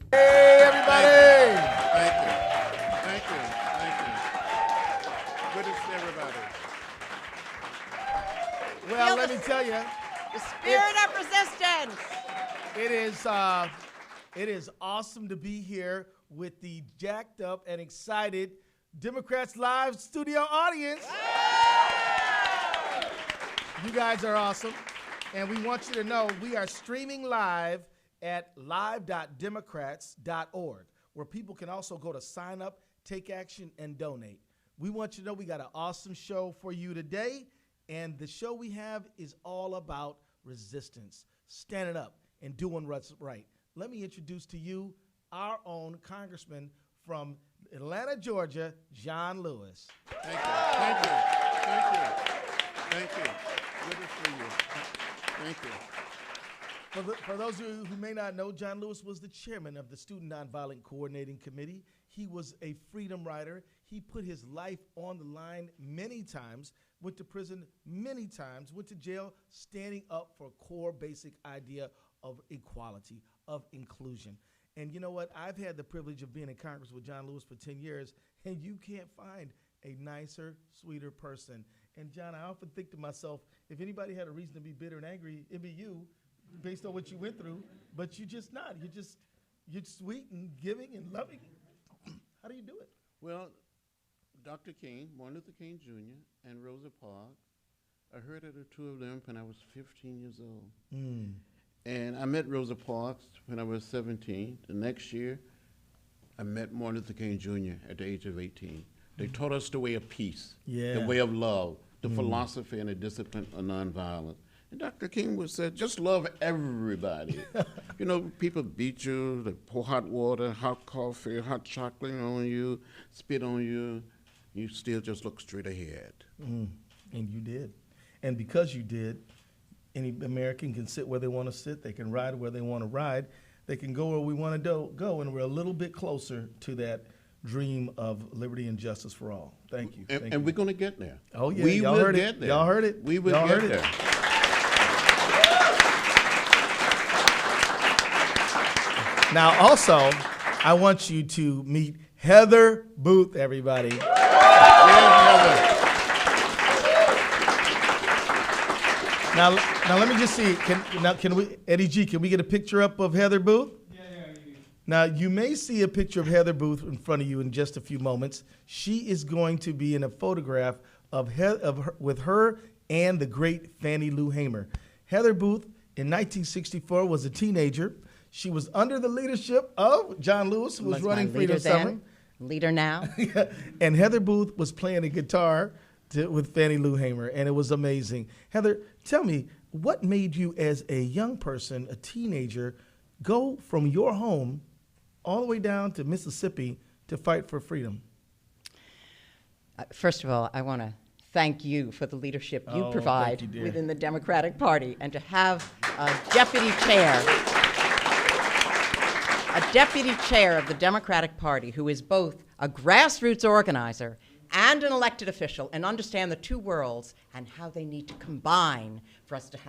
Hey, everybody! Thank you. Thank you. Thank you. Good to see everybody. Well, let me tell you, The spirit of resistance. it is awesome to be here with the jacked up and excited Democrats Live studio audience. You guys are awesome. And we want you to know we are streaming live at live.democrats.org, where people can also go to sign up, take action, and donate. We want you to know we got an awesome show for you today, and the show we have is all about resistance, standing up and doing what's right. Let me introduce to you our own congressman from Atlanta, Georgia, John Lewis. Thank you. Thank you. Thank you. Thank you. Good to see you. Thank you. For those of you who may not know, John Lewis was the chairman of the Student Nonviolent Coordinating Committee. He was a freedom rider. He put his life on the line many times, went to prison many times, went to jail, standing up for a core basic idea of equality, of inclusion. And you know what? I've had the privilege of being in Congress with John Lewis for 10 years, and you can't find a nicer, sweeter person. And John, I often think to myself, if anybody had a reason to be bitter and angry, it'd be you, based on what you went through, but you're just not. You're sweet and giving and loving. How do you do it? Well, Dr. King, Martin Luther King Jr., and Rosa Parks, I heard of the two of them when I was 15 years old. And I met Rosa Parks when I was 17. The next year, I met Martin Luther King Jr. at the age of 18. They taught us the way of peace, the way of love, the philosophy and the discipline of nonviolence. And Dr. King would say, just love everybody. You know, people beat you, they pour hot water, hot coffee, hot chocolate on you, spit on you. You still just look straight ahead. And you did. And because you did, any American can sit where they want to sit. They can ride where they want to ride. They can go where we want to go, and we're a little bit closer to that dream of liberty and justice for all. Thank you. And we're going to get there. Oh, yeah. We y'all will heard get it. there. Y'all heard it. We will y'all get heard there. It. Now, also, I want you to meet Heather Booth, everybody. Now, let me just see. Can we, Eddie G? Can we get a picture up of Heather Booth? Yeah. Now, you may see a picture of Heather Booth in front of you in just a few moments. She is going to be in a photograph of her, with her and the great Fannie Lou Hamer. Heather Booth, in 1964, was a teenager. She was under the leadership of John Lewis, who was running Freedom Summer. Leader now. And Heather Booth was playing the guitar with Fannie Lou Hamer, and it was amazing. Heather, tell me, what made you as a young person, a teenager, go from your home all the way down to Mississippi to fight for freedom? First of all, I want to thank you for the leadership you provide within the Democratic Party, and to have a deputy chair of the Democratic Party who is both a grassroots organizer and an elected official, and understand the two worlds and how they need to combine for us to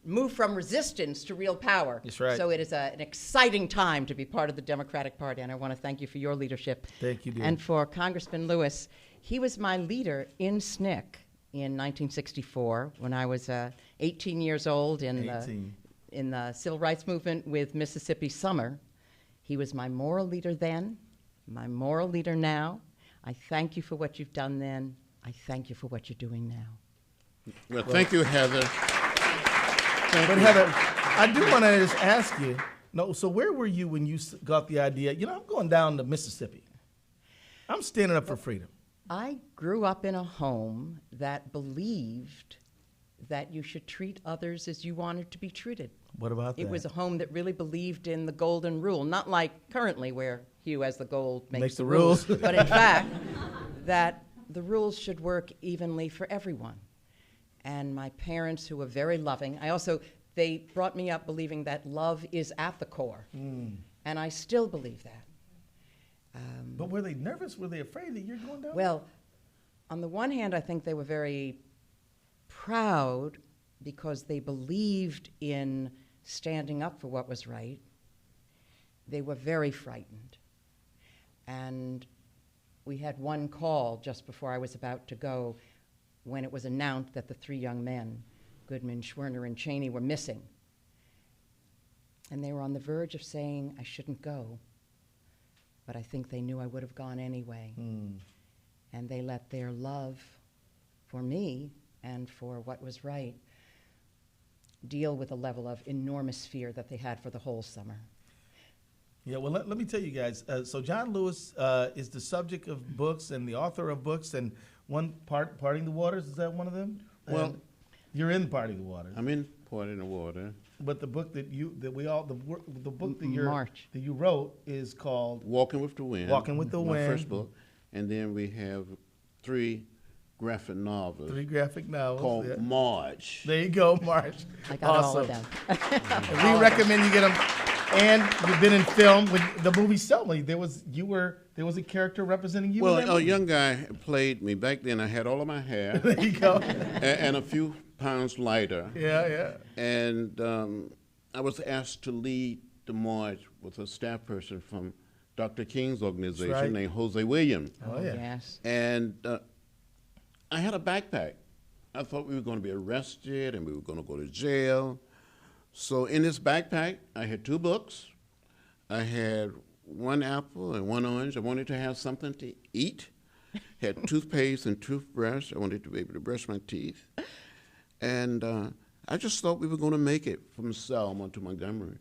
move from resistance to real power. That's right. So it is an exciting time to be part of the Democratic Party, and I want to thank you for your leadership. Thank you, dear. And for Congressman Lewis, he was my leader in SNCC in 1964 when I was 18 years old in the civil rights movement with Mississippi Summer. He was my moral leader then, my moral leader now. I thank you for what you've done then. I thank you for what you're doing now. Well, thank you, Heather. But Heather, I do want to just ask you, so where were you when you got the idea, I'm going down to Mississippi. I'm standing up for freedom. I grew up in a home that believed that you should treat others as you wanted to be treated. What about that? It was a home that really believed in the golden rule, not like currently where Hugh as the gold makes the rules, but in fact that the rules should work evenly for everyone. And my parents, who were very loving, they brought me up believing that love is at the core, and I still believe that. But were they nervous? Were they afraid that you're going down? Well, on the one hand, I think they were very proud because they believed in standing up for what was right. they were very frightened. And we had one call just before I was about to go when it was announced that the 3 young men, Goodman, Schwerner, and Cheney, were missing. And they were on the verge of saying I shouldn't go, but I think they knew I would have gone anyway. And they let their love for me and for what was right deal with a level of enormous fear that they had for the whole summer. Yeah, well, let me tell you guys. So John Lewis is the subject of books and the author of books, and one Parting the Waters, is that one of them? Well, and you're in Parting the Waters. I'm in Parting the Water. But the book that you wrote is called Walking with the Wind. Walking with the Wind. My first book. And then we have 3 graphic novels. 3 graphic novels. Called March. There you go, March. I got all of them. We recommend you get them. And you've been in film with the movie Selma. There was a character representing you. Well, a young guy played me. Back then I had all of my hair. There you go. and a few pounds lighter. Yeah. And I was asked to lead the march with a staff person from Dr. King's organization named Jose Williams. Oh, yeah. Yes. And I had a backpack. I thought we were going to be arrested and we were going to go to jail. So in this backpack, I had 2 books. I had 1 apple and 1 orange. I wanted to have something to eat. Had toothpaste and toothbrush. I wanted to be able to brush my teeth. And I just thought we were going to make it from Selma to Montgomery.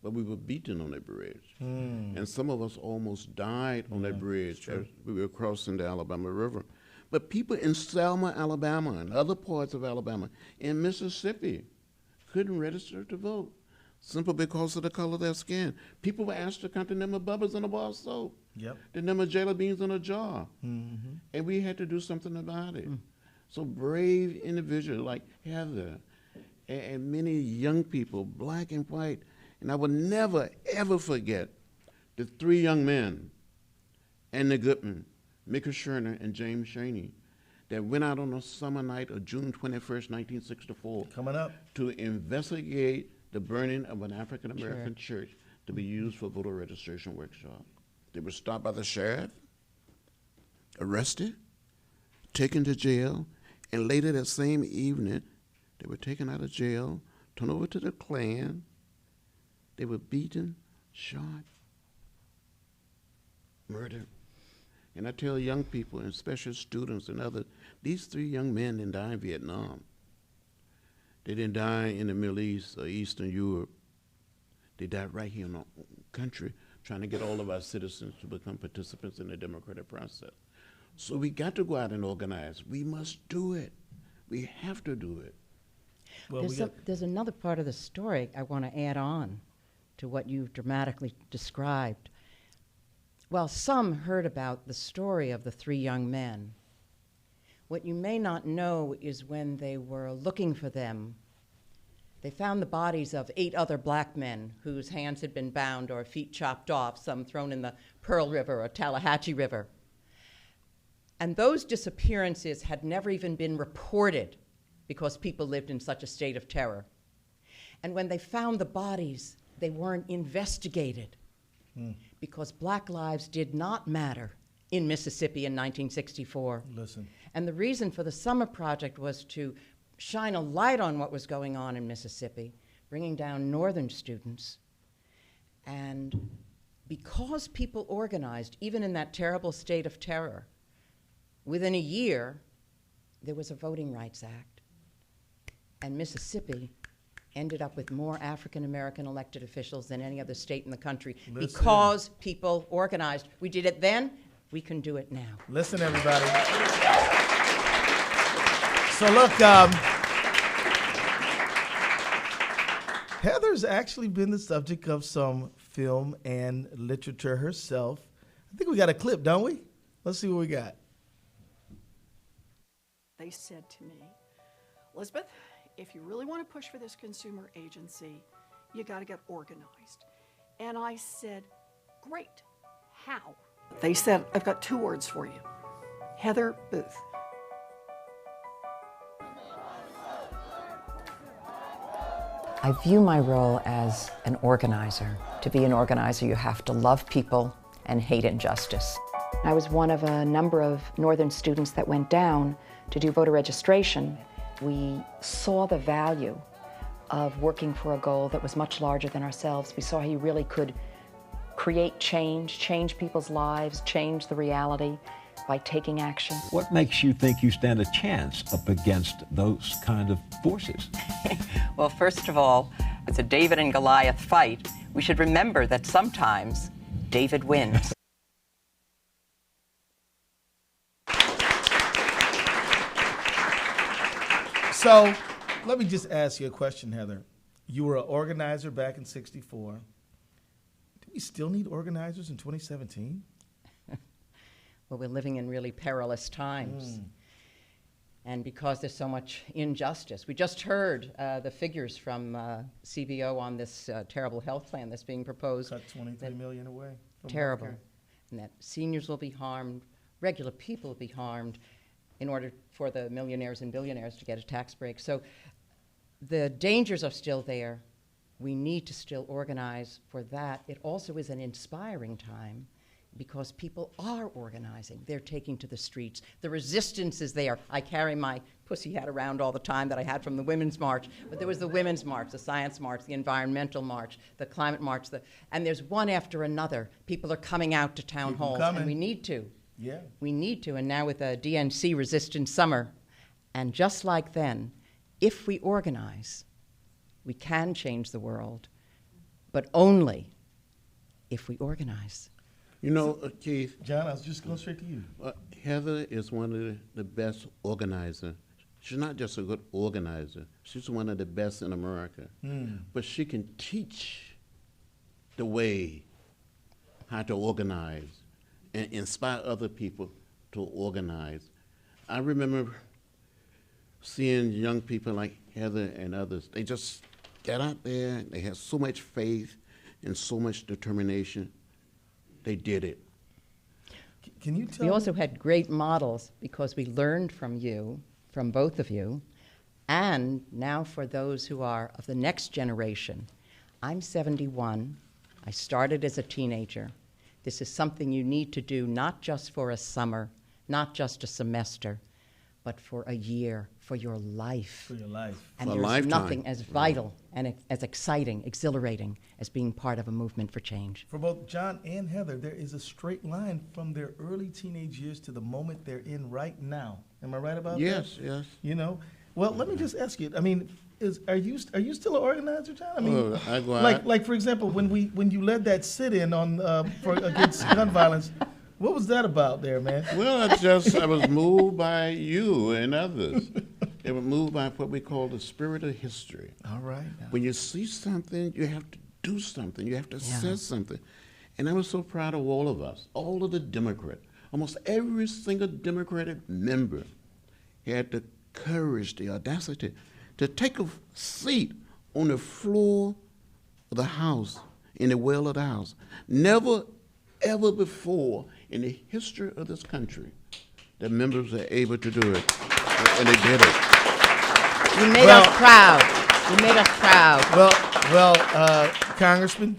But we were beaten on that bridge. And some of us almost died on that bridge as we were crossing the Alabama River. But people in Selma, Alabama, and other parts of Alabama, in Mississippi, couldn't register to vote simply because of the color of their skin. People were asked to count the number of bubbles in a bar of soap, the number of jelly beans in a jar, and we had to do something about it. So brave individuals like Heather and many young people, black and white, and I will never, ever forget the 3 young men, Anna Goodman, Micah Schwerner, and James Cheney, that went out on a summer night of June 21st, 1964, coming up, to investigate the burning of an African-American church to be used for voter registration workshop. They were stopped by the sheriff, arrested, taken to jail, and later that same evening, they were taken out of jail, turned over to the Klan. They were beaten, shot, murdered. And I tell young people, and especially students and others, these 3 young men didn't die in Vietnam. They didn't die in the Middle East or Eastern Europe. They died right here in our country, trying to get all of our citizens to become participants in the democratic process. So we got to go out and organize. We must do it. We have to do it. Well, There's another part of the story I want to add on to what you've dramatically described. Well, some heard about the story of the 3 young men. What you may not know is when they were looking for them, they found the bodies of 8 other black men whose hands had been bound or feet chopped off, some thrown in the Pearl River or Tallahatchie River. And those disappearances had never even been reported because people lived in such a state of terror. And when they found the bodies, they weren't investigated. Because black lives did not matter in Mississippi in 1964. Listen. And the reason for the summer project was to shine a light on what was going on in Mississippi, bringing down northern students. And because people organized, even in that terrible state of terror, within a year, there was a Voting Rights Act. And Mississippi ended up with more African-American elected officials than any other state in the country because people organized. We did it then, we can do it now. Listen, everybody. So look, Heather's actually been the subject of some film and literature herself. I think we got a clip, don't we? Let's see what we got. They said to me, Elizabeth, if you really want to push for this consumer agency, you got to get organized. And I said, great, how? They said, I've got 2 words for you, Heather Booth. I view my role as an organizer. To be an organizer, you have to love people and hate injustice. I was one of a number of Northern students that went down to do voter registration. We saw the value of working for a goal that was much larger than ourselves. We saw how you really could create change people's lives, change the reality by taking action. What makes you think you stand a chance up against those kind of forces? Well, first of all, it's a David and Goliath fight. We should remember that sometimes David wins. So let me just ask you a question, Heather. You were an organizer back in '64. Do we still need organizers in 2017? Well, we're living in really perilous times. And because there's so much injustice. We just heard the figures from CBO on this terrible health plan that's being proposed. Cut 23 million away. Terrible. And that seniors will be harmed, regular people will be harmed in order for the millionaires and billionaires to get a tax break. So the dangers are still there. We need to still organize for that. It also is an inspiring time because people are organizing. They're taking to the streets. The resistance is there. I carry my pussy hat around all the time that I had from the Women's March, but there was the Women's March, the Science March, the Environmental March, the Climate March, and there's one after another. People are coming out to town halls, and we need to. Yeah. We need to, and now with a DNC resistant summer, and just like then, if we organize, we can change the world, but only if we organize. You know, Keith. John, I was just going straight to you. Heather is one of the best organizers. She's not just a good organizer. She's one of the best in America. But she can teach the way how to organize and inspire other people to organize. I remember seeing young people like Heather and others. They just got out there. They had so much faith and so much determination. They did it. Can you tell We also had great models because we learned from you, from both of you, and now for those who are of the next generation. I'm 71. I started as a teenager. This is something you need to do not just for a summer, not just a semester, but for a year, for your life. For your life. And For a there's lifetime. nothing as vital and as exciting, exhilarating as being part of a movement for change. For both John and Heather, there is a straight line from their early teenage years to the moment they're in right now. Am I right about that? Yes, yes. You know? Well, let me just ask you. I mean, are you still an organizer, John? I mean, I go out. like for example, when you led that sit-in on against gun violence, what was that about there, man? Well, I was moved by you and others. They were moved by what we call the spirit of history. All right. When you see something, you have to do something. You have to say something. And I was so proud of all of us, all of the Democrats. Almost every single Democratic member had the courage, the audacity to take a seat on the floor of the House, in the well of the House. Never, ever before in the history of this country that members are able to do it, and they did it. You made us proud. You made us proud. Well, Congressman,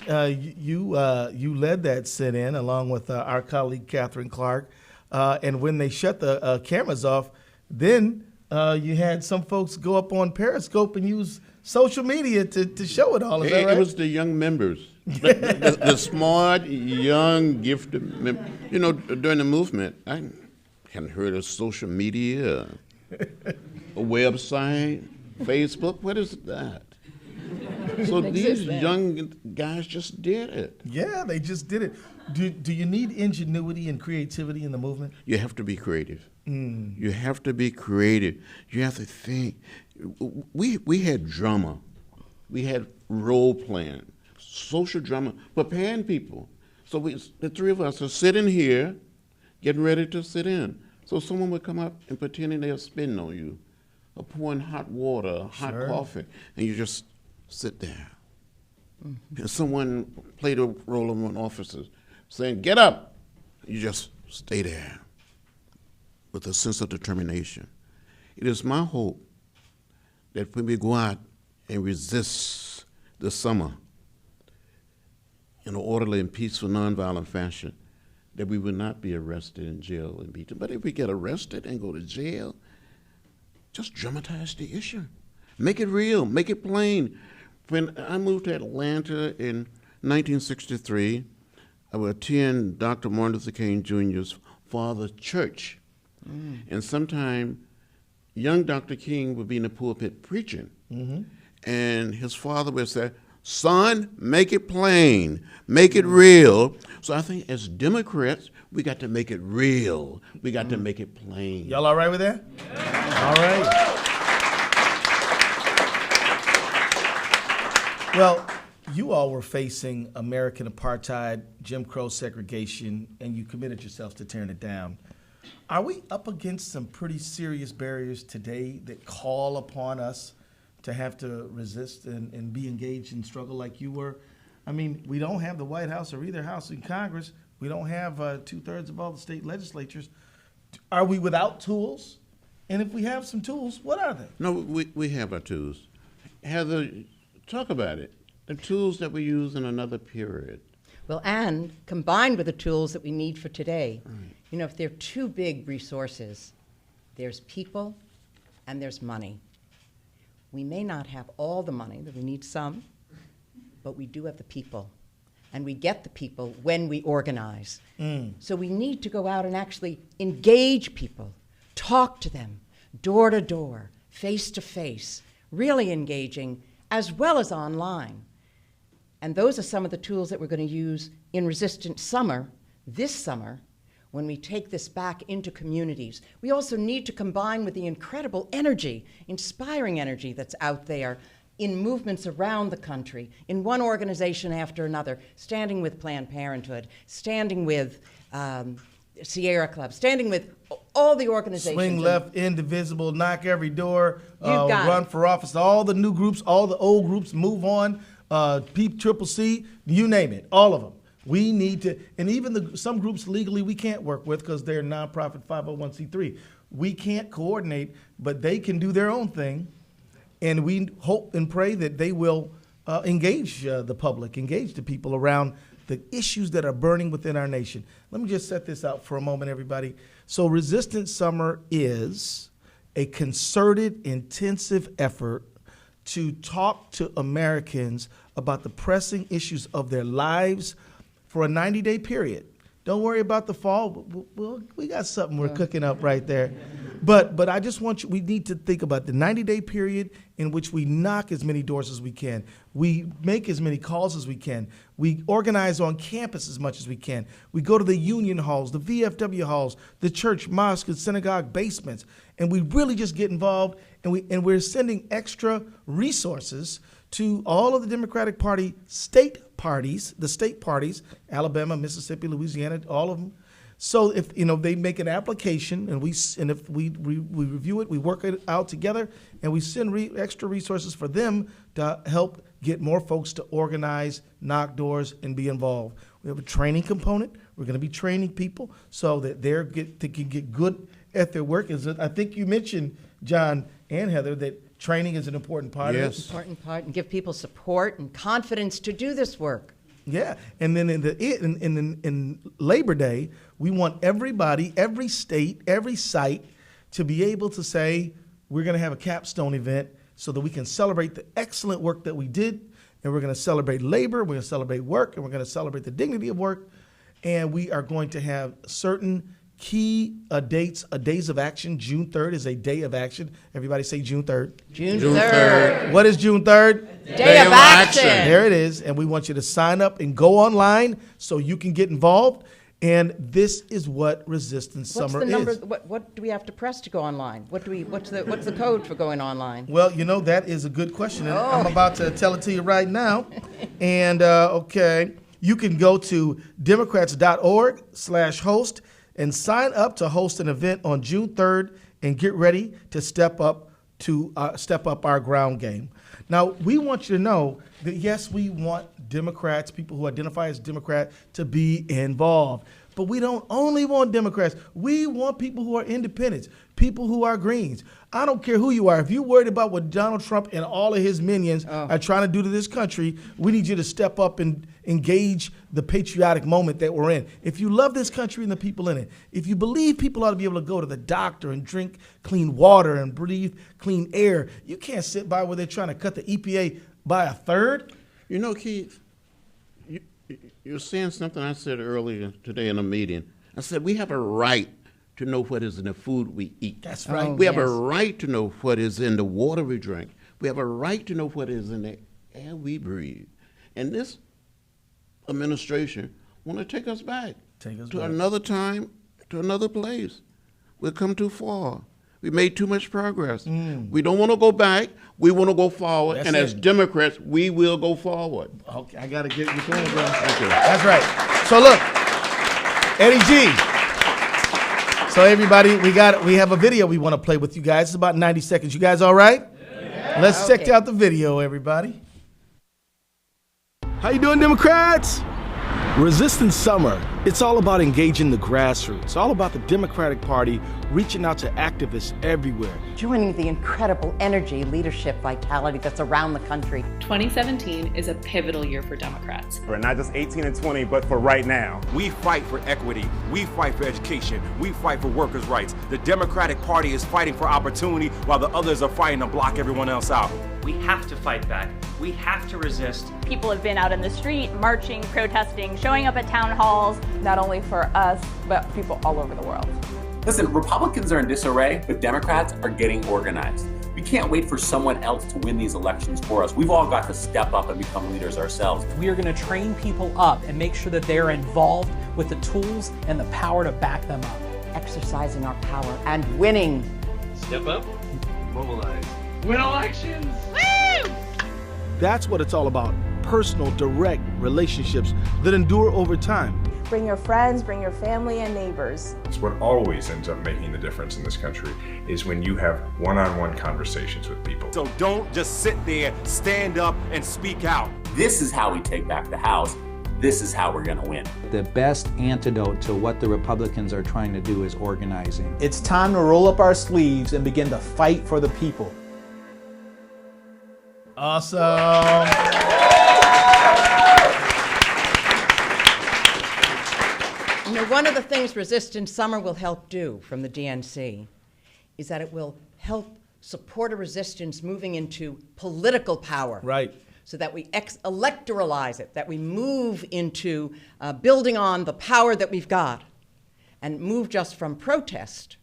you led that sit-in along with our colleague Catherine Clark, and when they shut the cameras off, then you had some folks go up on Periscope and use social media to show it all. Is that right? It was the young members, the smart, young, gifted members. You know, during the movement, I hadn't heard of social media, a website, Facebook. What is that? So these young guys just did it. Yeah, they just did it. Do you need ingenuity and creativity in the movement? You have to be creative. You have to be creative. You have to think. We had drama. We had role playing, social drama, preparing people. So the three of us are sitting here, getting ready to sit in. So someone would come up and pretending they're spitting on you, or pouring hot water, hot coffee, and you just sit there. And someone played a role of an officer saying, "Get up." You just stay there with a sense of determination. It is my hope that when we go out and resist this summer in an orderly and peaceful, nonviolent fashion, that we would not be arrested and jailed and beaten. But if we get arrested and go to jail, just dramatize the issue. Make it real, make it plain. When I moved to Atlanta in 1963, I would attend Dr. Martin Luther King Jr.'s father's church. And sometime young Dr. King would be in the pulpit preaching. And his father would say, son, make it plain, make it real. So I think as Democrats, we got to make it real. We got to make it plain. Y'all all right with that? Yeah. All right. Well, you all were facing American apartheid, Jim Crow segregation, and you committed yourselves to tearing it down. Are we up against some pretty serious barriers today that call upon us to have to resist and be engaged in struggle like you were? I mean, we don't have the White House or either house in Congress. We don't have 2/3 of all the state legislatures. Are we without tools? And if we have some tools, what are they? No, we have our tools. Heather, talk about it. The tools that we use in another period. Well, and combined with the tools that we need for today, you know, if there are two big resources, there's people and there's money. We may not have all the money, but we need some, but we do have the people. And we get the people when we organize. So we need to go out and actually engage people, talk to them, door to door, face to face, really engaging, as well as online. And those are some of the tools that we're going to use in Resistant Summer, this summer, when we take this back into communities. We also need to combine with the incredible energy, inspiring energy that's out there in movements around the country, in one organization after another, standing with Planned Parenthood, standing with Sierra Club, standing with all the organizations. Swing Left, Indivisible, Knock Every Door, Run for Office, all the new groups, all the old groups, Move On, PCCC, you name it, all of them. We need to, and even some groups legally we can't work with because they're nonprofit 501c3. We can't coordinate, but they can do their own thing, and we hope and pray that they will engage the public, engage the people around the issues that are burning within our nation. Let me just set this out for a moment, everybody. So Resistant Summer is a concerted, intensive effort to talk to Americans about the pressing issues of their lives for a 90-day period. Don't worry about the fall. We got something we're cooking up right there. But I just want you, we need to think about the 90-day period in which we knock as many doors as we can. We make as many calls as we can. We organize on campus as much as we can. We go to the union halls, the VFW halls, the church, mosque, and synagogue basements, and we really just get involved, and we're sending extra resources to all of the Democratic Party state parties, the state parties, Alabama, Mississippi, Louisiana, all of them. So if they make an application and if we review it, we work it out together, and we send extra resources for them to help get more folks to organize, knock doors, and be involved. We have a training component. We're going to be training people so that they can get good at their work. I think you mentioned, John and Heather, that training is an important part of it. Important part, and give people support and confidence to do this work. Yeah, and then in Labor Day, we want everybody, every state, every site to be able to say, we're going to have a capstone event so that we can celebrate the excellent work that we did, and we're going to celebrate labor, we're going to celebrate work, and we're going to celebrate the dignity of work, and we are going to have certain key dates, days of action. June 3rd is a day of action. Everybody say June 3rd. June 3rd. What is June 3rd? Day of action. There it is. And we want you to sign up and go online so you can get involved. And this is what Resistance Summer is. What do we have to press to go online? What's the code for going online? Well, that is a good question. And I'm about to tell it to you right now. And okay, you can go to democrats.org/host and sign up to host an event on June 3rd and get ready to step up our ground game. Now, we want you to know that, yes, we want Democrats, people who identify as Democrat, to be involved. But we don't only want Democrats. We want people who are independents, people who are Greens. I don't care who you are. If you're worried about what Donald Trump and all of his minions are trying to do to this country, we need you to step up and engage the patriotic moment that we're in. If you love this country and the people in it, if you believe people ought to be able to go to the doctor and drink clean water and breathe clean air, you can't sit by where they're trying to cut the EPA by a third. You know, Keith, you're saying something I said earlier today in a meeting. I said we have a right to know what is in the food we eat. That's right. We have a right to know what is in the water we drink. We have a right to know what is in the air we breathe. And this administration want to take us back to another time, to another place. We've come too far. We made too much progress. We don't want to go back. We want to go forward. That's and it. as Democrats, we will go forward. Okay, I got to get you going, bro. Thank you. That's right. So look, Eddie G. So everybody, we have a video we want to play with you guys. It's about 90 seconds. You guys all right? Yeah. Let's check out the video, everybody. How you doing, Democrats? Resistance Summer. It's all about engaging the grassroots. It's all about the Democratic Party reaching out to activists everywhere. Joining the incredible energy, leadership, vitality that's around the country. 2017 is a pivotal year for Democrats. For not just 18 and 20, but for right now. We fight for equity. We fight for education. We fight for workers' rights. The Democratic Party is fighting for opportunity while the others are fighting to block everyone else out. We have to fight back. We have to resist. People have been out in the street, marching, protesting, showing up at town halls. Not only for us, but people all over the world. Listen, Republicans are in disarray, but Democrats are getting organized. We can't wait for someone else to win these elections for us. We've all got to step up and become leaders ourselves. We are going to train people up and make sure that they're involved with the tools and the power to back them up. Exercising our power and winning. Step up, mobilize, win elections. Woo! That's what it's all about. Personal, direct relationships that endure over time. Bring your friends, bring your family and neighbors. It's what always ends up making the difference in this country is when you have one-on-one conversations with people. So don't just sit there, stand up and speak out. This is how we take back the House. This is how we're going to win. The best antidote to what the Republicans are trying to do is organizing. It's time to roll up our sleeves and begin to fight for the people. Awesome. You know, one of the things Resistance Summer will help do from the DNC is that it will help support a resistance moving into political power. Right. So that we electoralize it, that we move into building on the power that we've got and move just from protest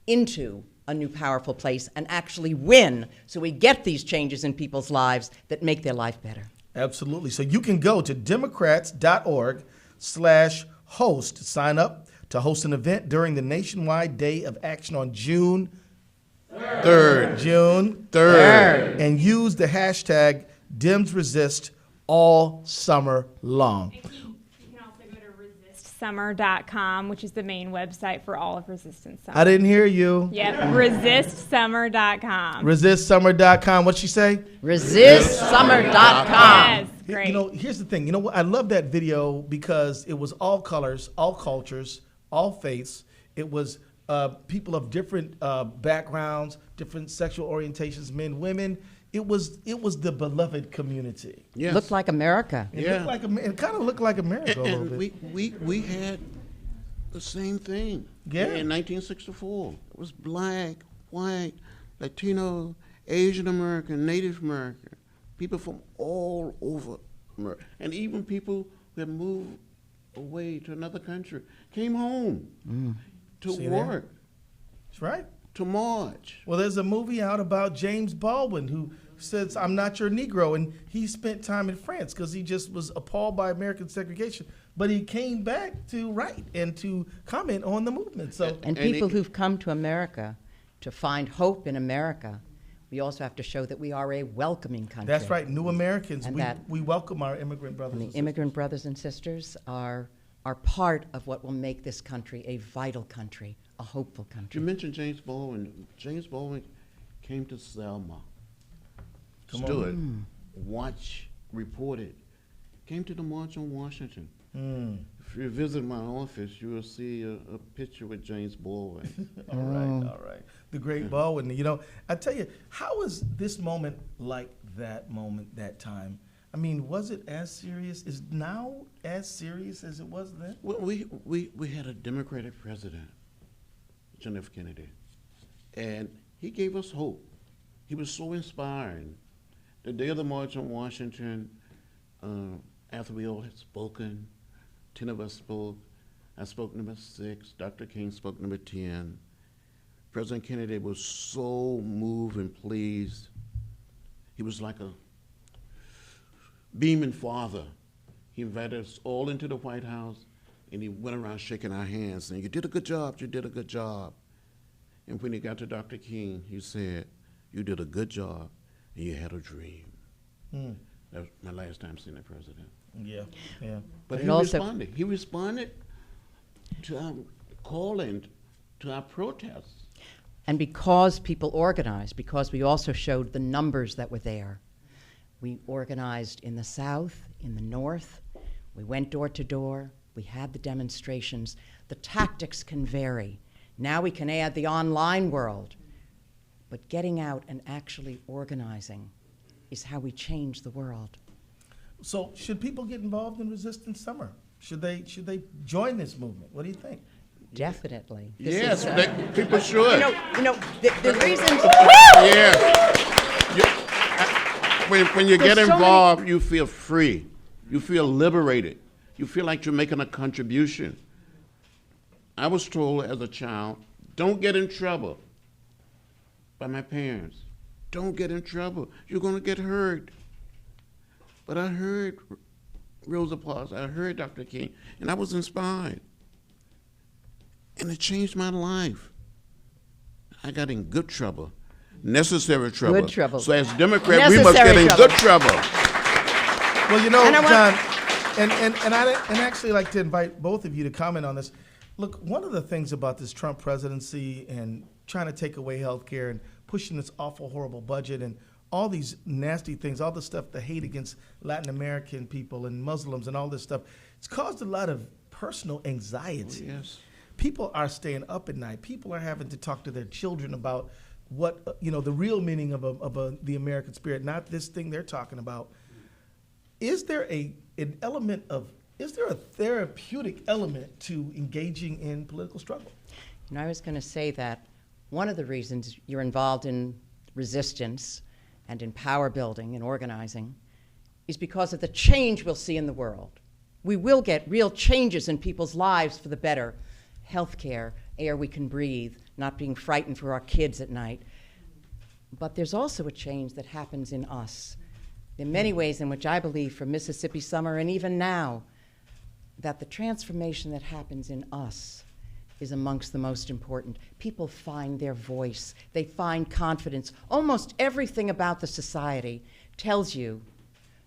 into a new powerful place and actually win so we get these changes in people's lives that make their life better. Absolutely. So you can go to democrats.org/host to sign up to host an event during the nationwide Day of Action on June 3rd. June 3rd. And use the hashtag DemsResist all summer long. You can also go to resistsummer.com, which is the main website for all of Resistance Summer. I didn't hear you. Yep, resistsummer.com. Resistsummer.com. What'd she say? Resistsummer.com. Yes, great. You know, here's the thing. You know what? I love that video because it was all colors, all cultures, all faiths. It was people of different backgrounds, different sexual orientations, men, women. It was the beloved community. Yes. Looked like America. It looked like it kind of looked like America a little bit. We had the same thing. Yeah. In 1964, it was black, white, Latino, Asian American, Native American, people from all over America, and even people that moved away to another country came home to work. That's right. To march. Well, there's a movie out about James Baldwin who says, "I'm not your Negro," and he spent time in France because he just was appalled by American segregation. But he came back to write and to comment on the movement. So, and people who've come to America to find hope in America, we also have to show that we are a welcoming country. That's right, new Americans. And we welcome our immigrant brothers and sisters. The immigrant brothers and sisters are part of what will make this country a vital country, a hopeful country. You mentioned James Baldwin. James Baldwin came to Selma, watched, reported, came to the March on Washington, If you visit my office, you will see a picture with James Baldwin. All right. The great Baldwin. You know, I tell you, how is this moment like that moment, that time? I mean, was it as serious? Is now as serious as it was then? Well, we had a Democratic president, John F. Kennedy, and he gave us hope. He was so inspiring. The day of the March on Washington, after we all had spoken, 10 of us spoke. I spoke number 6. Dr. King spoke number 10. President Kennedy was so moved and pleased. He was like a beaming father. He invited us all into the White House, and he went around shaking our hands, saying, "You did a good job, you did a good job." And when he got to Dr. King, he said, "You did a good job, and you had a dream." That was my last time seeing the president. Yeah. But he responded. He responded to our calling, to our protests. And because people organized, because we also showed the numbers that were there, we organized in the South, in the North, we went door to door, we had the demonstrations. The tactics can vary. Now we can add the online world. But getting out and actually organizing is how we change the world. So should people get involved in Resistance Summer? Should they join this movement? What do you think? Definitely. Yes, people should. You know, the reasons. When you get involved, you feel free. You feel liberated. You feel like you're making a contribution. I was told as a child, don't get in trouble by my parents. Don't get in trouble. You're going to get hurt. But I heard Rosa Parks, I heard Dr. King, and I was inspired. And it changed my life. I got in good trouble, necessary trouble. Good trouble. So as Democrats, we must get in good trouble. Well, you know, John, and I'd actually like to invite both of you to comment on this. Look, one of the things about this Trump presidency and trying to take away health care and pushing this awful, horrible budget and all these nasty things, all the stuff, the hate against Latin American people and Muslims and all this stuff, it's caused a lot of personal anxiety. Oh, yes. People are staying up at night. People are having to talk to their children about what, the real meaning of the American spirit, not this thing they're talking about. Is there a therapeutic element to engaging in political struggle? I was going to say that one of the reasons you're involved in resistance and in power building and organizing is because of the change we'll see in the world. We will get real changes in people's lives for the better. Healthcare, air we can breathe, not being frightened for our kids at night. But there's also a change that happens in us. There are many ways in which I believe from Mississippi Summer and even now that the transformation that happens in us is amongst the most important. People find their voice. They find confidence. Almost everything about the society tells you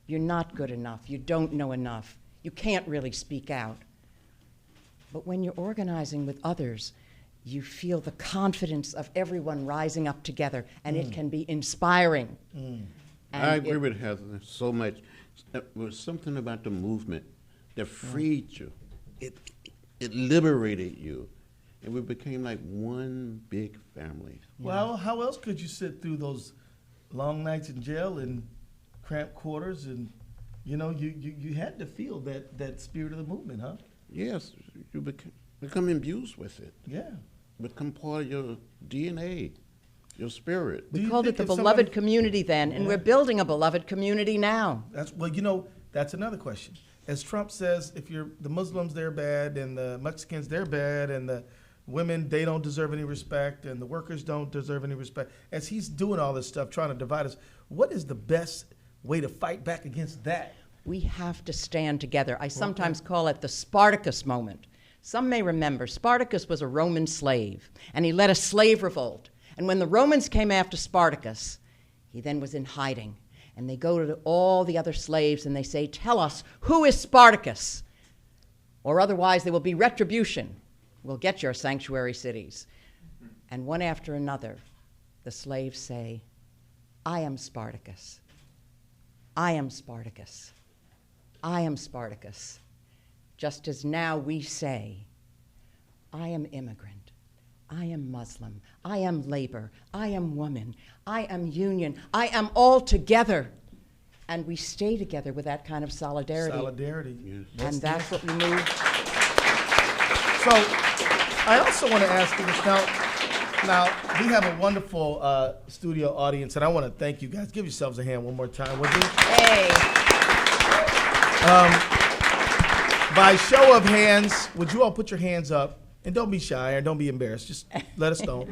you're not good enough, you don't know enough, you can't really speak out. But when you're organizing with others, you feel the confidence of everyone rising up together, and it can be inspiring. I agree with Heather so much. There was something about the movement that freed you. It liberated you. And we became like one big family. Well, how else could you sit through those long nights in jail and cramped quarters? And, you had to feel that spirit of the movement, huh? Yes, you become imbued with it. Yeah. Become part of your DNA, your spirit. We called it the beloved community then, and we're building a beloved community now. That's another question. As Trump says, if the Muslims, they're bad, and the Mexicans, they're bad, and the women, they don't deserve any respect, and the workers don't deserve any respect. As he's doing all this stuff, trying to divide us, what is the best way to fight back against that? We have to stand together. I sometimes call it the Spartacus moment. Some may remember, Spartacus was a Roman slave, and he led a slave revolt. And when the Romans came after Spartacus, he then was in hiding. And they go to all the other slaves and they say, "Tell us, who is Spartacus? Or otherwise there will be retribution. We'll get your sanctuary cities." And one after another, the slaves say, "I am Spartacus. I am Spartacus. I am Spartacus." just as now we say, I am immigrant, I am Muslim, I am labor, I am woman, I am union, I am all together. And we stay together with that kind of solidarity. Solidarity. Yes. And that's what we move. So I also want to ask you this now we have a wonderful studio audience, and I want to thank you guys. Give yourselves a hand one more time, would you? Hey. By show of hands, would you all put your hands up? And don't be shy or don't be embarrassed. Just let us know.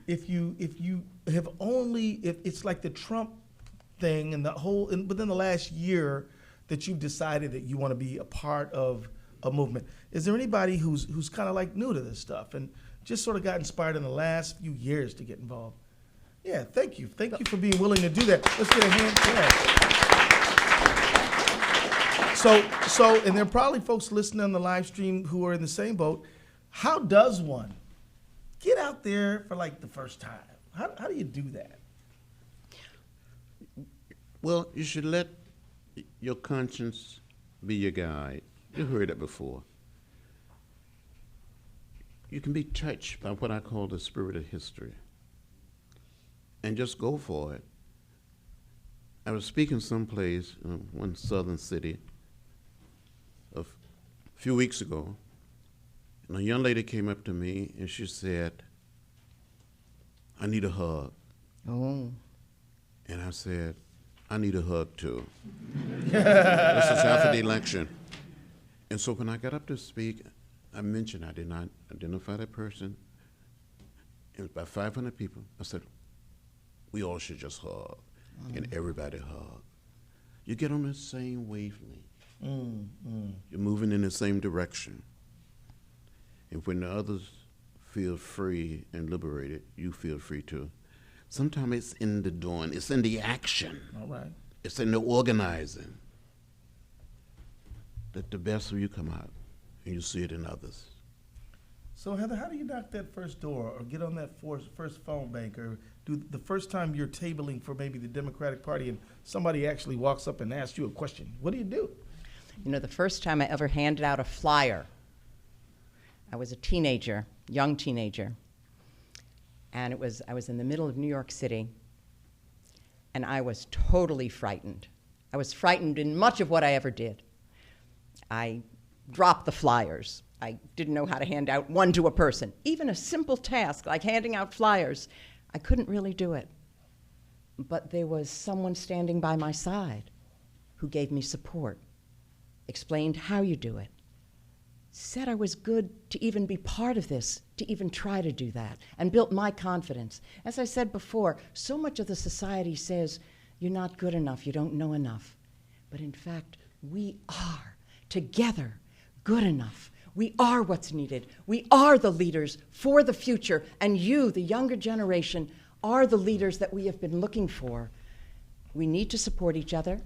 If you have only, if it's like the Trump thing and the whole, within the last year that you've decided that you want to be a part of a movement. Is there anybody who's kind of like new to this stuff and just sort of got inspired in the last few years to get involved? Yeah, thank you. Thank you for being willing to do that. Let's get a hand for that. So, and there are probably folks listening on the live stream who are in the same boat. How does one get out there for like the first time? How do you do that? Well, you should let your conscience be your guide. You heard it before. You can be touched by what I call the spirit of history and just go for it. I was speaking someplace in one southern city a few weeks ago, and a young lady came up to me and she said, I need a hug. Oh. And I said, I need a hug too. This is after the election. And so when I got up to speak, I mentioned I did not identify that person. It was about 500 people. I said, we all should just hug. And everybody hug. You get on the same wavelength. You're moving in the same direction. And when the others feel free and liberated, you feel free too. Sometimes it's in the doing, it's in the action. All right. It's in the organizing that the best of you come out and you see it in others. So Heather, how do you knock that first door or get on that first phone bank or do the first time you're tabling for maybe the Democratic Party and somebody actually walks up and asks you a question? What do you do? You know, the first time I ever handed out a flyer, I was a teenager, young teenager, and I was in the middle of New York City, and I was totally frightened. I was frightened in much of what I ever did. I dropped the flyers. I didn't know how to hand out one to a person. Even a simple task like handing out flyers, I couldn't really do it. But there was someone standing by my side who gave me support, explained how you do it, said I was good to even be part of this, to even try to do that, and built my confidence. As I said before, so much of the society says, you're not good enough, you don't know enough. But in fact, we are, together, good enough. We are what's needed. We are the leaders for the future, and you, the younger generation, are the leaders that we have been looking for. We need to support each other.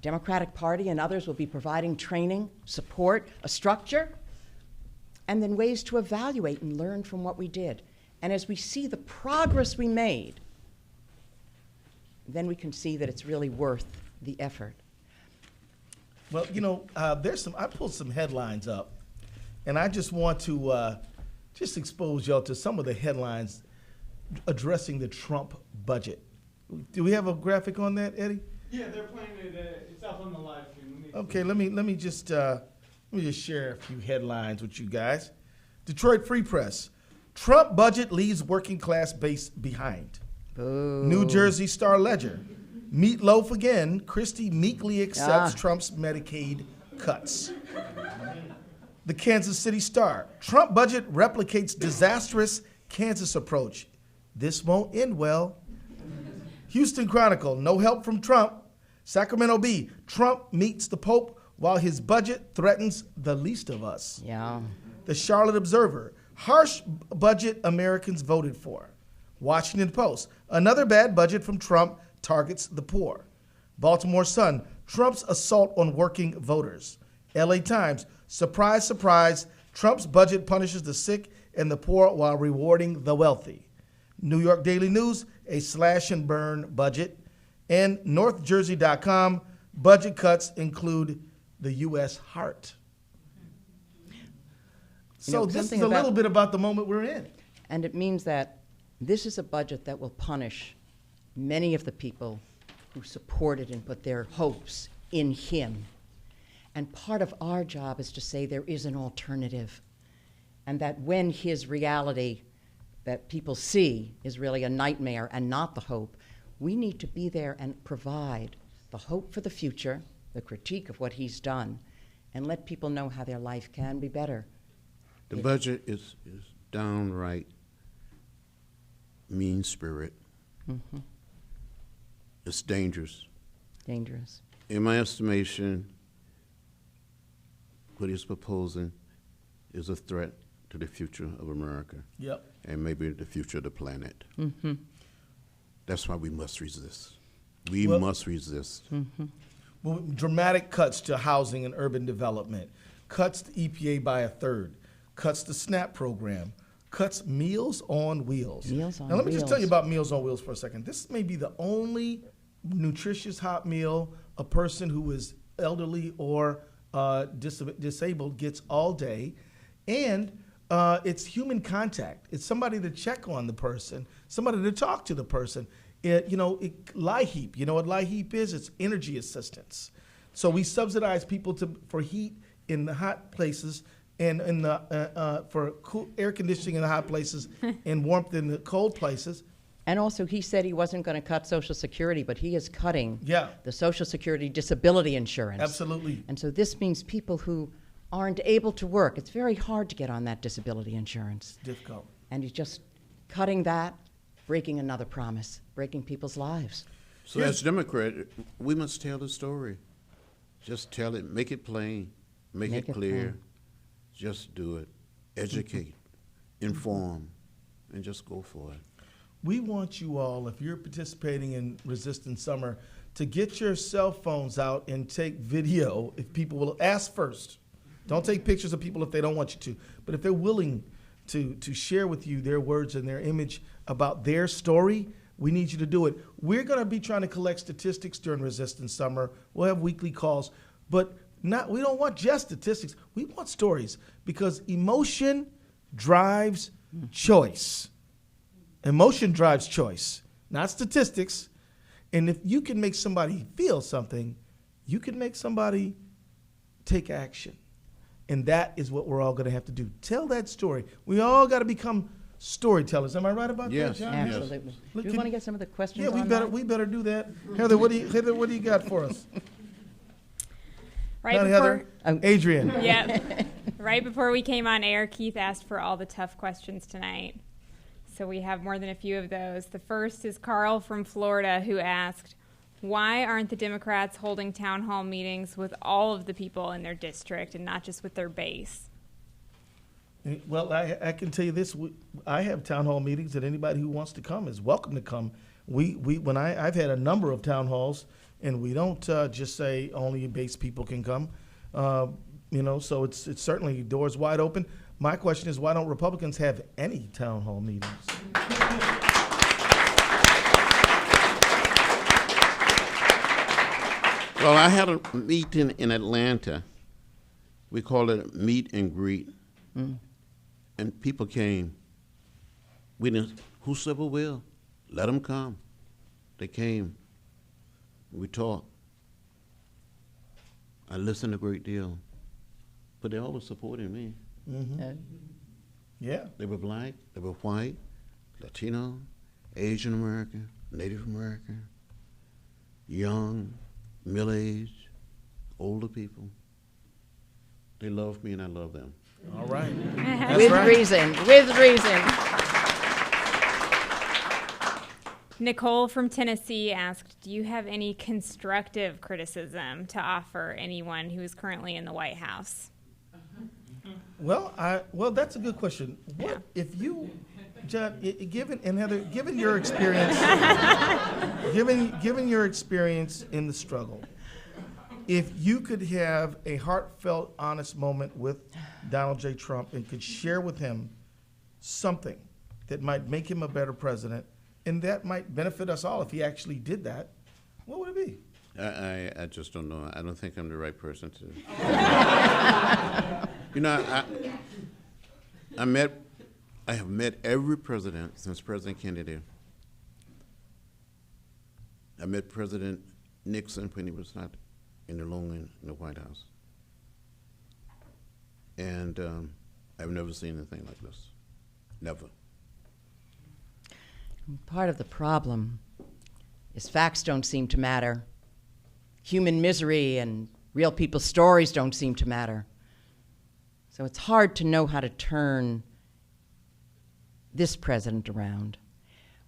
Democratic Party and others will be providing training, support, a structure, and then ways to evaluate and learn from what we did. And as we see the progress we made, then we can see that it's really worth the effort. Well, you know, I pulled some headlines up, and I just want to just expose y'all to some of the headlines addressing the Trump budget. Do we have a graphic on that, Eddie? Yeah, they're playing it. It's up on the live stream. Okay, let me just share a few headlines with you guys. Detroit Free Press: Trump budget leaves working class base behind. Boo. New Jersey Star Ledger: Meatloaf again. Christie meekly accepts Trump's Medicaid cuts. The Kansas City Star: Trump budget replicates disastrous Kansas approach. This won't end well. Houston Chronicle: no help from Trump. Sacramento Bee: Trump meets the Pope while his budget threatens the least of us. Yeah. The Charlotte Observer: harsh budget Americans voted for. Washington Post: another bad budget from Trump targets the poor. Baltimore Sun: Trump's assault on working voters. LA Times: surprise, surprise, Trump's budget punishes the sick and the poor while rewarding the wealthy. New York Daily News: a slash and burn budget. And NorthJersey.com: budget cuts include the U.S. heart. So this is a little bit about the moment we're in. And it means that this is a budget that will punish many of the people who supported and put their hopes in him. And part of our job is to say there is an alternative. And that when his reality that people see is really a nightmare and not the hope, we need to be there and provide the hope for the future, the critique of what he's done, and let people know how their life can be better. The budget is downright mean spirit. Mm-hmm. It's dangerous. Dangerous. In my estimation, what he's proposing is a threat to the future of America. Yep. And maybe the future of the planet. Mm-hmm. That's why we must resist. We must resist. Mm-hmm. Well, dramatic cuts to housing and urban development, cuts to EPA by 1/3, cuts to SNAP program, cuts Meals on Wheels. Meals on Now let me just Wheels. tell you about Meals on Wheels for a second. This may be the only nutritious hot meal a person who is elderly or disabled gets all day, and it's human contact. It's somebody to check on the person, somebody to talk to the person. LIHEAP, you know what LIHEAP is? It's energy assistance. So we subsidize people for heat in the hot places and for air conditioning in the hot places and warmth in the cold places. And also, he said he wasn't going to cut Social Security, but he is cutting the Social Security disability insurance. Absolutely. And so this means people who aren't able to work, it's very hard to get on that disability insurance. It's difficult. And he's just cutting that, breaking another promise, breaking people's lives. So as Democrat, we must tell the story. Just tell it, make it plain, make it clear. Plain. Just do it. Educate, inform, and just go for it. We want you all, if you're participating in Resistance Summer, to get your cell phones out and take video if people will ask first. Don't take pictures of people if they don't want you to. But if they're willing to share with you their words and their image about their story, we need you to do it. We're going to be trying to collect statistics during Resistance Summer. We'll have weekly calls. But we don't want just statistics. We want stories because emotion drives choice. Emotion drives choice, not statistics. And if you can make somebody feel something, you can make somebody take action. And that is what we're all going to have to do. Tell that story. We all got to become storytellers. Am I right about that, John? Absolutely. Look, do you want to get some of the questions Yeah, on we better do that. Heather, what do you got for us? Right Not before, Heather, Adrian. Yeah. Right before we came on air, Keith asked for all the tough questions tonight. So we have more than a few of those. The first is Carl from Florida, who asked, why aren't the Democrats holding town hall meetings with all of the people in their district and not just with their base? Well, I can tell you this. I have town hall meetings, and anybody who wants to come is welcome to come. I've had a number of town halls, and we don't just say only base people can come. So it's certainly doors wide open. My question is, why don't Republicans have any town hall meetings? Well, I had a meeting in Atlanta. We call it meet and greet. And people came. We didn't, whosoever will, let them come. They came. We talked. I listened a great deal. But they always supported me. Mm-hmm. Yeah. They were black, they were white, Latino, Asian American, Native American, young, middle-aged, older people. They love me and I love them. All right. With reason. Nicole from Tennessee asked, do you have any constructive criticism to offer anyone who is currently in the White House? Well, that's a good question. What if you, John, and Heather, given your experience, given your experience in the struggle, if you could have a heartfelt, honest moment with Donald J. Trump and could share with him something that might make him a better president, and that might benefit us all if he actually did that, what would it be? I just don't know. I don't think I'm the right person to. I have met every president since President Kennedy. I met President Nixon when he was not alone in the White House. And I've never seen anything like this. Never. Part of the problem is facts don't seem to matter. Human misery and real people's stories don't seem to matter. So it's hard to know how to turn this president around.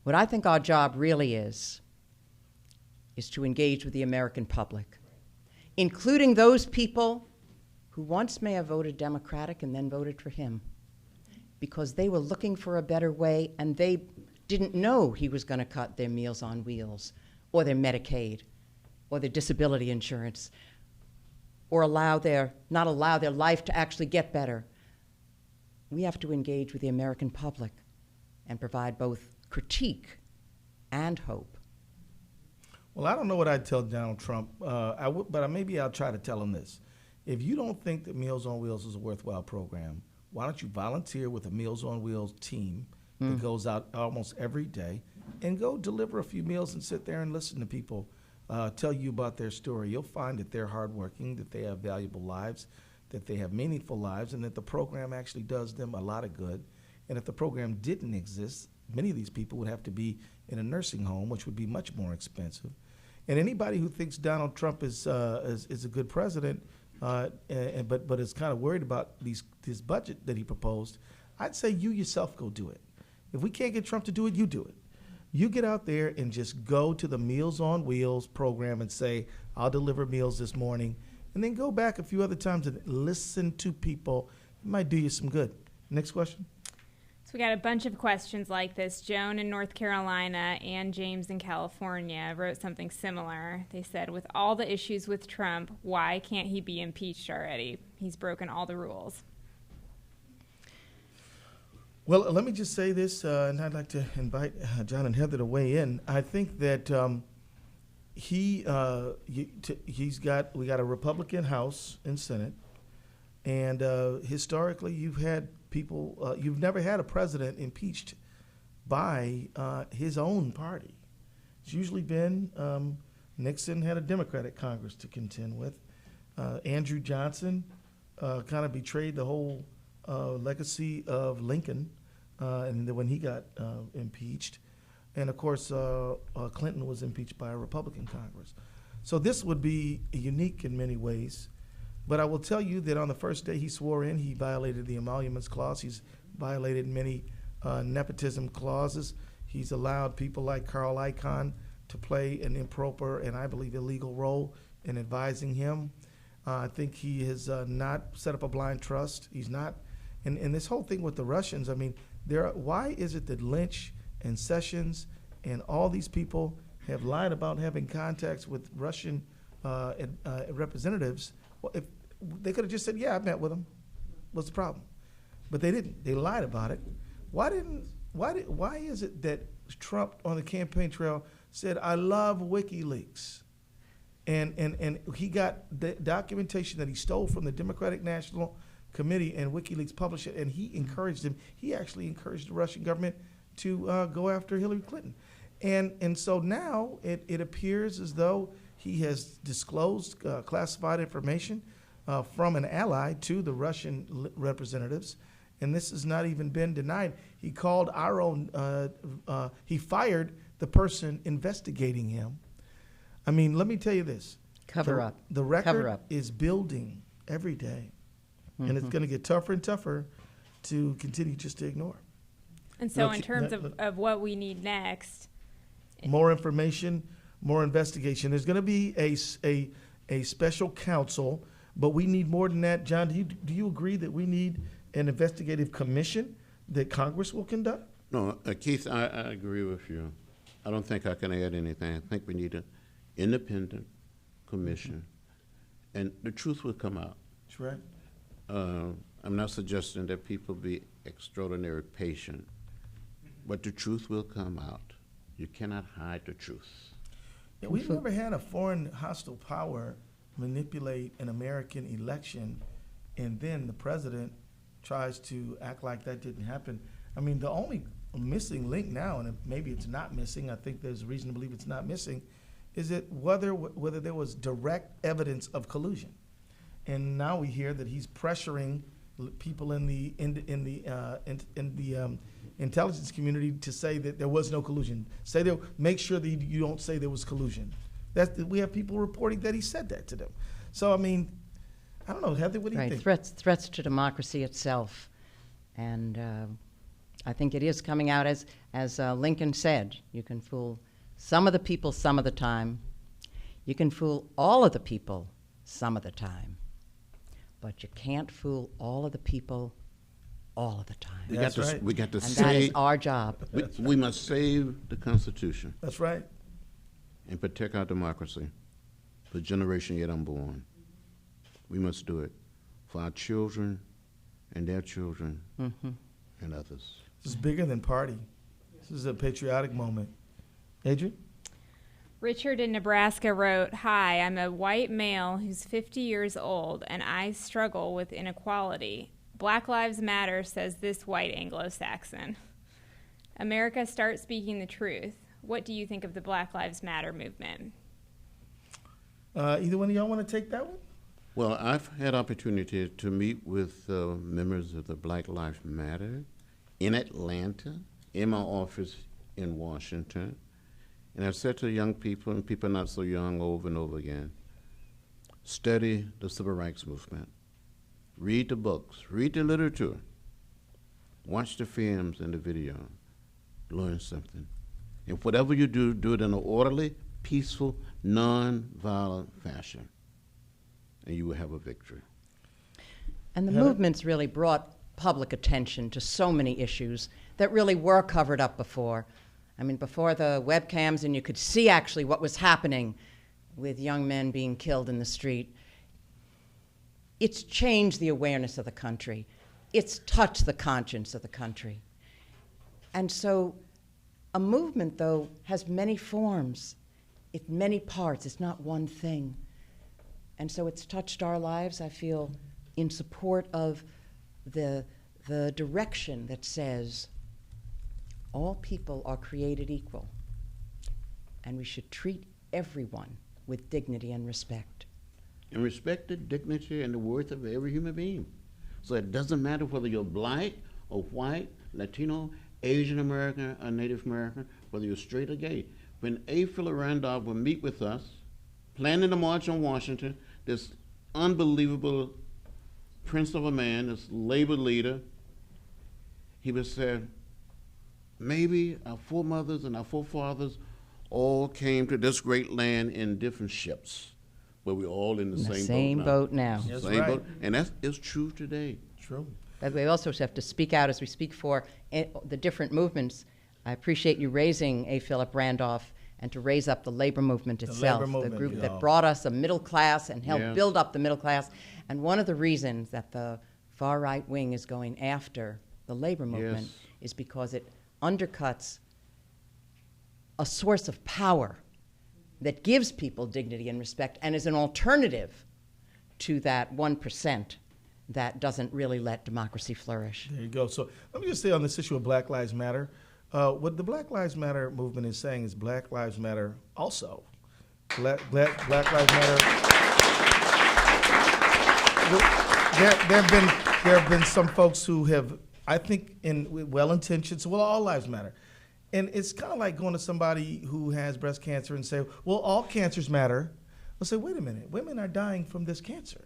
What I think our job really is to engage with the American public, including those people who once may have voted Democratic and then voted for him because they were looking for a better way and they didn't know he was going to cut their Meals on Wheels or their Medicaid or their disability insurance or not allow their life to actually get better. We have to engage with the American public and provide both critique and hope. Well, I don't know what I'd tell Donald Trump, but maybe I'll try to tell him this. If you don't think that Meals on Wheels is a worthwhile program, why don't you volunteer with a Meals on Wheels team that goes out almost every day and go deliver a few meals and sit there and listen to people tell you about their story. You'll find that they're hardworking, that they have valuable lives, that they have meaningful lives, and that the program actually does them a lot of good. And if the program didn't exist, many of these people would have to be in a nursing home, which would be much more expensive. And anybody who thinks Donald Trump is a good president, but is kind of worried about this budget that he proposed, I'd say you yourself go do it. If we can't get Trump to do it, you do it. You get out there and just go to the Meals on Wheels program and say, I'll deliver meals this morning, and then go back a few other times and listen to people. It might do you some good. Next question. So we got a bunch of questions like this. Joan in North Carolina and James in California wrote something similar. They said, with all the issues with Trump, why can't he be impeached already? He's broken all the rules. Well, let me just say this, and I'd like to invite John and Heather to weigh in. I think that we got a Republican House and Senate, and historically you've had people, you've never had a president impeached by his own party. It's usually been Nixon had a Democratic Congress to contend with. Andrew Johnson kind of betrayed the whole legacy of Lincoln and when he got impeached. And of course, Clinton was impeached by a Republican Congress. So this would be unique in many ways. But I will tell you that on the first day he swore in, he violated the Emoluments Clause. He's violated many nepotism clauses. He's allowed people like Carl Icahn to play an improper and I believe illegal role in advising him. I think he has not set up a blind trust. He's not. And this whole thing with the Russians, I mean, why is it that Lynch and Sessions and all these people have lied about having contacts with Russian representatives? Well, if they could have just said, yeah, I met with them. What's the problem? But they didn't. They lied about it. Why is it that Trump on the campaign trail said, I love WikiLeaks? And he got the documentation that he stole from the Democratic National Committee, and WikiLeaks published it, and he encouraged him. He actually encouraged the Russian government to go after Hillary Clinton. And so now it appears as though he has disclosed classified information from an ally to the Russian representatives, and this has not even been denied. He called our own, he fired the person investigating him. I mean, let me tell you this. Cover up. The record is building every day, and it's going to get tougher and tougher to continue just to ignore. And so in terms of what we need next. More information, more investigation. There's going to be a special counsel, but we need more than that. John, do you agree that we need an investigative commission that Congress will conduct? No, Keith, I agree with you. I don't think I can add anything. I think we need an independent commission, and the truth will come out. That's right. I'm not suggesting that people be extraordinarily patient, but the truth will come out. You cannot hide the truth. Yeah, we've never had a foreign hostile power manipulate an American election, and then the president tries to act like that didn't happen. I mean, the only missing link now, and maybe it's not missing, I think there's reason to believe it's not missing, is it whether there was direct evidence of collusion. And now we hear that he's pressuring people in the intelligence community to say that there was no collusion. Make sure that you don't say there was collusion. We have people reporting that he said that to them. So I mean, I don't know, Heather, what do you think? Threats to democracy itself, and I think it is coming out as Lincoln said. You can fool some of the people some of the time. You can fool all of the people some of the time. But you can't fool all of the people all of the time. We got to and save. That is our job. We must save the Constitution. That's right. And protect our democracy for the generation yet unborn. We must do it for our children and their children and others. This is bigger than party. This is a patriotic moment. Adrian? Richard in Nebraska wrote, "Hi, I'm a white male who's 50 years old, and I struggle with inequality. Black Lives Matter," says this white Anglo-Saxon. "America, start speaking the truth. What do you think of the Black Lives Matter movement?" Either one of y'all want to take that one? Well, I've had opportunity to meet with members of the Black Lives Matter in Atlanta, in my office in Washington. And I've said to young people, and people not so young, over and over again, study the civil rights movement. Read the books, read the literature, watch the films and the video, learn something. And whatever you do, do it in an orderly, peaceful, non-violent fashion, and you will have a victory. And the movement's really brought public attention to so many issues that really were covered up before. I mean, before the webcams, and you could see actually what was happening with young men being killed in the street. It's changed the awareness of the country. It's touched the conscience of the country. And so a movement, though, has many forms, many parts. It's not one thing. And so it's touched our lives, I feel, in support of the direction that says all people are created equal, and we should treat everyone with dignity and respect. And respect the dignity and the worth of every human being. So it doesn't matter whether you're black or white, Latino, Asian American, or Native American, whether you're straight or gay. When A. Philip Randolph would meet with us, planning the March on Washington, this unbelievable prince of a man, this labor leader, he would say, maybe our foremothers and our forefathers all came to this great land in different ships, but we're all in the same boat now. That's same right. boat, and that is true today. True. But we also have to speak out as we speak for the different movements. I appreciate you raising A. Philip Randolph and to raise up the labor movement itself, the group that brought us a middle class and helped build up the middle class. And one of the reasons that the far right wing is going after the labor movement is because it undercuts a source of power that gives people dignity and respect and is an alternative to that 1% that doesn't really let democracy flourish. There you go. So let me just say on this issue of Black Lives Matter, what the Black Lives Matter movement is saying is Black Lives Matter also. Black Lives Matter. There have been some folks who have, I think, in well-intentioned, well, all lives matter. And it's kind of like going to somebody who has breast cancer and say, well, all cancers matter. I'll say, wait a minute, women are dying from this cancer.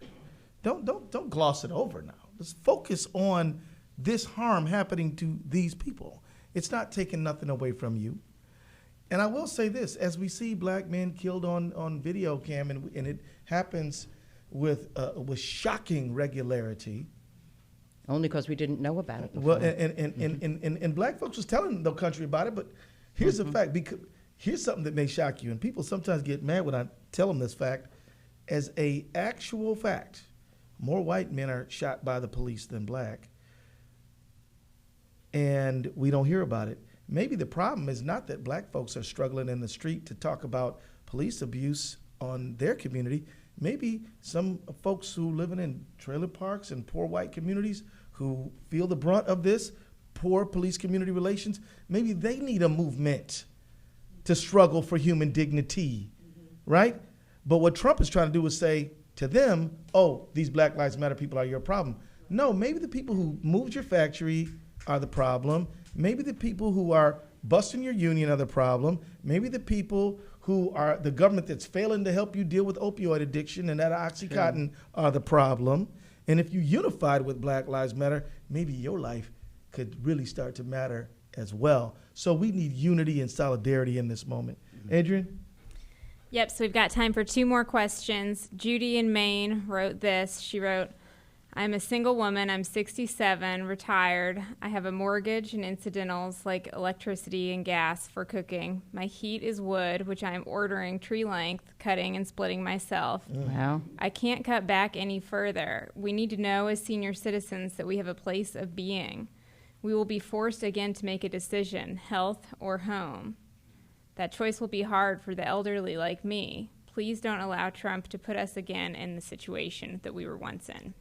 Don't gloss it over now. Let's focus on this harm happening to these people. It's not taking nothing away from you. And I will say this, as we see black men killed on video cam, and it happens with shocking regularity. Only because we didn't know about it Well, before. and black folks was telling the country about it, but here's the fact. Because here's something that may shock you, and people sometimes get mad when I tell them this fact. As a actual fact, more white men are shot by the police than black, and we don't hear about it. Maybe the problem is not that black folks are struggling in the street to talk about police abuse on their community. Maybe some folks who living in trailer parks and poor white communities who feel the brunt of this, poor police community relations, maybe they need a movement to struggle for human dignity, right? But what Trump is trying to do is say to them, oh, these Black Lives Matter people are your problem. No, maybe the people who moved your factory are the problem. Maybe the people who are busting your union are the problem. Maybe the people who are the government that's failing to help you deal with opioid addiction and that Oxycontin are the problem. And if you unified with Black Lives Matter, maybe your life could really start to matter as well. So we need unity and solidarity in this moment. Adrian? Yep, so we've got time for 2 more questions. Judy in Maine wrote this. She wrote, I'm a single woman. I'm 67, retired. I have a mortgage and incidentals like electricity and gas for cooking. My heat is wood, which I am ordering tree length, cutting and splitting myself. Wow. I can't cut back any further. We need to know as senior citizens that we have a place of being. We will be forced again to make a decision, health or home. That choice will be hard for the elderly like me. Please don't allow Trump to put us again in the situation that we were once in.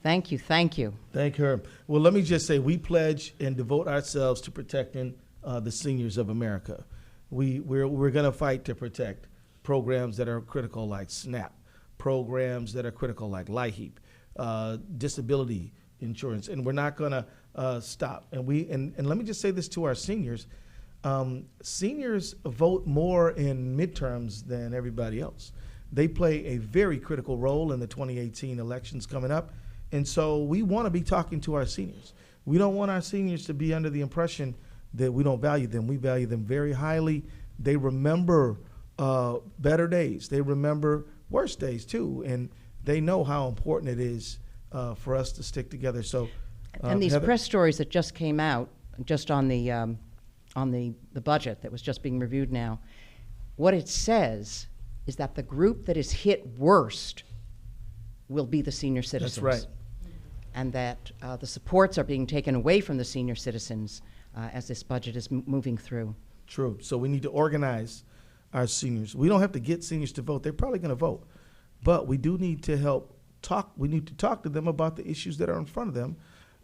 Thank you, thank you. Thank her. Well, let me just say, we pledge and devote ourselves to protecting the seniors of America. We're going to fight to protect programs that are critical like SNAP, programs that are critical like LIHEAP, disability insurance, and we're not going to stop. And let me just say this to our seniors. Seniors vote more in midterms than everybody else. They play a very critical role in the 2018 elections coming up. And so we want to be talking to our seniors. We don't want our seniors to be under the impression that we don't value them. We value them very highly. They remember better days. They remember worse days too. And they know how important it is for us to stick together. So, and these Heather? press stories that just came out, just on the budget that was just being reviewed now, what it says is that the group that is hit worst will be the senior citizens. That's right. And that the supports are being taken away from the senior citizens as this budget is moving through. True. So we need to organize our seniors. We don't have to get seniors to vote. They're probably going to vote. But we do need to help talk. We need to talk to them about the issues that are in front of them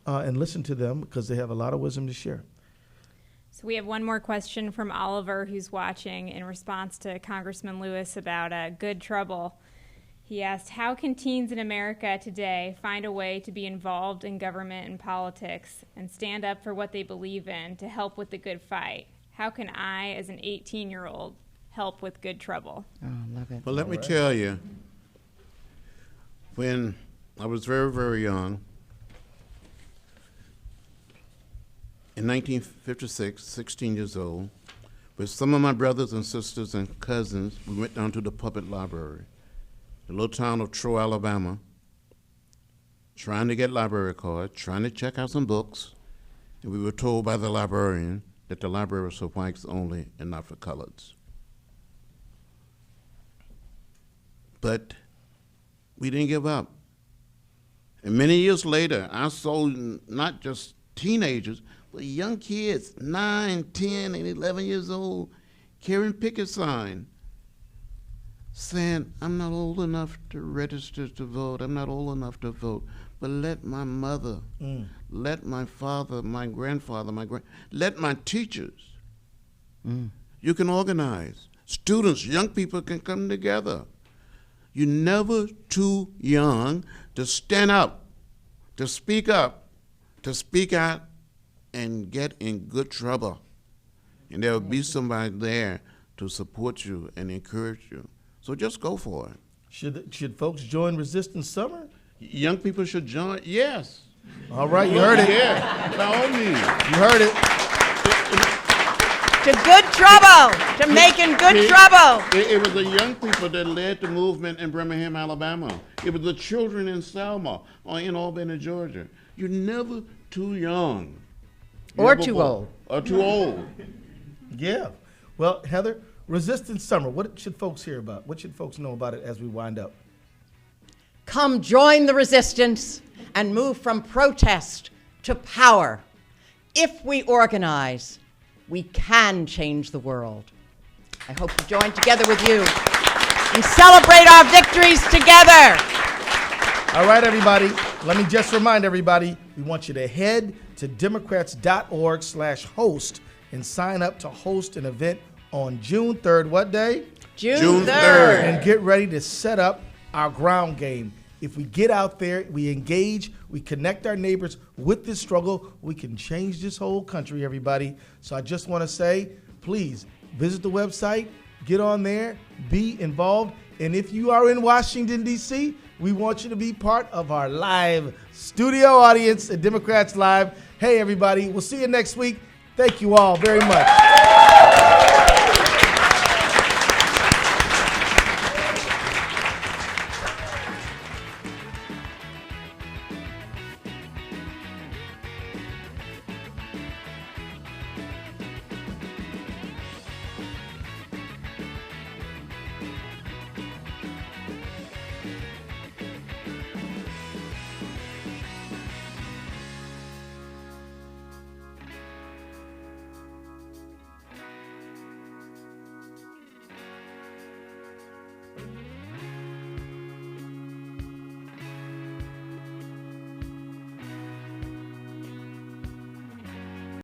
and listen to them because they have a lot of wisdom to share. So we have one more question from Oliver, who's watching, in response to Congressman Lewis about good trouble. He asked, how can teens in America today find a way to be involved in government and politics and stand up for what they believe in to help with the good fight? How can I, as an 18-year-old, help with good trouble? Oh, love it. Well, let me tell you, when I was very, very young, in 1956, 16 years old, with some of my brothers and sisters and cousins, we went down to the public library, the little town of Troy, Alabama, trying to get library cards, trying to check out some books, and we were told by the librarian that the library was for whites only and not for coloreds. But we didn't give up. And many years later, I saw not just teenagers, but young kids, 9, 10, and 11 years old, carrying picket signs, saying, I'm not old enough to register to vote, I'm not old enough to vote, but let my mother, let my father, my grandfather, let my teachers. You can organize. Students, young people can come together. You're never too young to stand up, to speak out, and get in good trouble. And there will be somebody there to support you and encourage you. So just go for it. Should folks join Resistance Summer? Young people should join, yes. All right, you heard it. Yeah, by all means. You heard it. To good trouble, to making good trouble. It was the young people that led the movement in Birmingham, Alabama. It was the children in Selma or in Albany, Georgia. You're never too young. Or too old. Or too old. Yeah. Well, Heather, Resistance Summer, what should folks hear about? What should folks know about it as we wind up? Come join the resistance and move from protest to power. If we organize, we can change the world. I hope to join together with you and celebrate our victories together. All right, everybody. Let me just remind everybody, we want you to head to democrats.org/host and sign up to host an event on June 3rd. What day? June 3rd. And get ready to set up our ground game. If we get out there, we engage, we connect our neighbors with this struggle, we can change this whole country, everybody. So I just want to say, please visit the website, get on there, be involved. And if you are in Washington, D.C., we want you to be part of our live studio audience at Democrats Live. Hey, everybody, we'll see you next week. Thank you all very much.